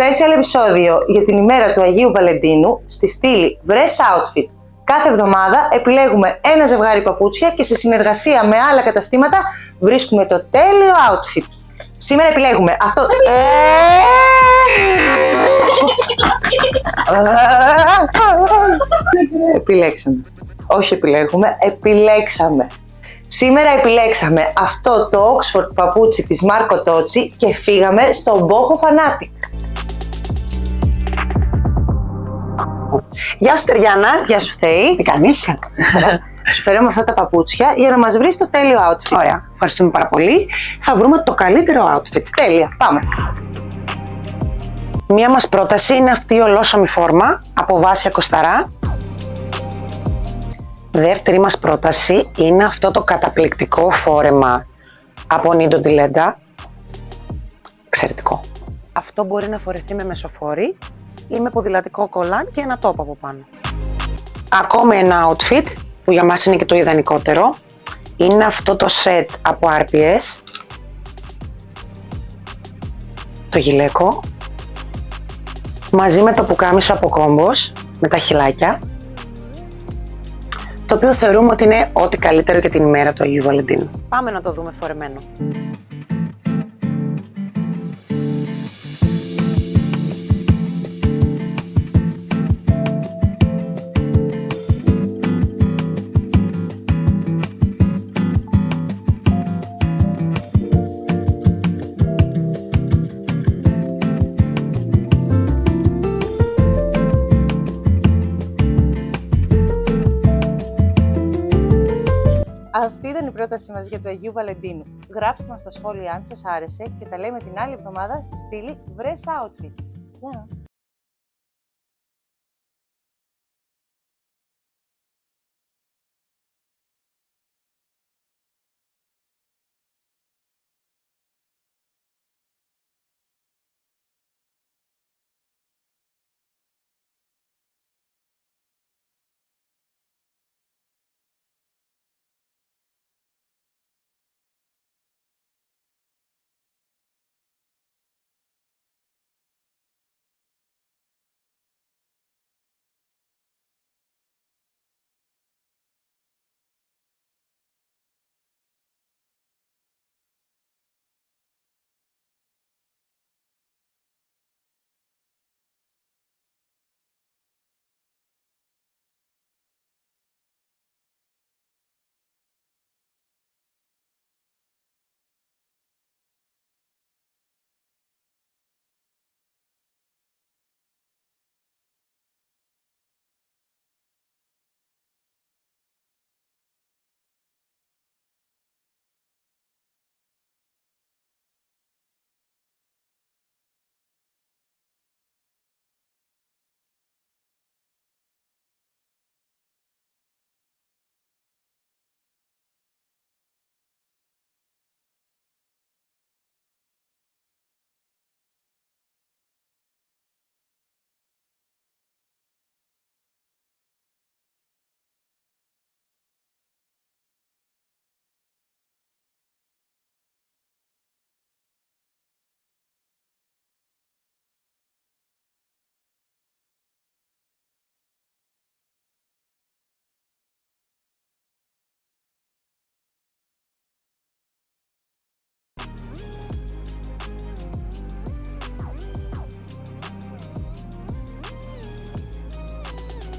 special επεισόδιο για την ημέρα του Αγίου Βαλεντίνου στη στήλη Βρες Outfit. Κάθε εβδομάδα επιλέγουμε ένα ζευγάρι παπούτσια και σε συνεργασία με άλλα καταστήματα βρίσκουμε το τέλειο outfit. Σήμερα επιλέγουμε αυτό. Επιλέξαμε. Όχι επιλέγουμε, επιλέξαμε. Σήμερα επιλέξαμε αυτό το Oxford παπούτσι της Marco Tocci και φύγαμε στο Boho Fanatic. Γεια σου Τριάννα. Γεια σου Θεή. Τι κάνεις? Σου φέραμε αυτά τα παπούτσια για να μας βρεις το τέλειο outfit. Ωραία, ευχαριστούμε πάρα πολύ. Θα βρούμε το καλύτερο outfit. Τέλεια, πάμε. Μία μας πρόταση είναι αυτή η ολόσωμη φόρμα από Βάσια Κοσταρά. Δεύτερη μας πρόταση είναι αυτό το καταπληκτικό φόρεμα από Nido di Leda. Εξαιρετικό. Αυτό μπορεί να φορεθεί με μεσοφόρη ή με ποδηλατικό κολάν και ένα τόπο από πάνω. Ακόμη ένα outfit που για μας είναι και το ιδανικότερο είναι αυτό το set από RPS. Το γυλαίκο μαζί με το πουκάμισο από κόμπος με τα χυλάκια, το οποίο θεωρούμε ότι είναι ό,τι καλύτερο για την ημέρα του Αγίου Βαλεντίνου. Πάμε να το δούμε φορεμένο. Αυτή ήταν η πρότασή μας για το Αγίου Βαλεντίνου. Γράψτε μας στα σχόλια αν σας άρεσε και τα λέμε την άλλη εβδομάδα στη στήλη Βρες Outfit. Γεια!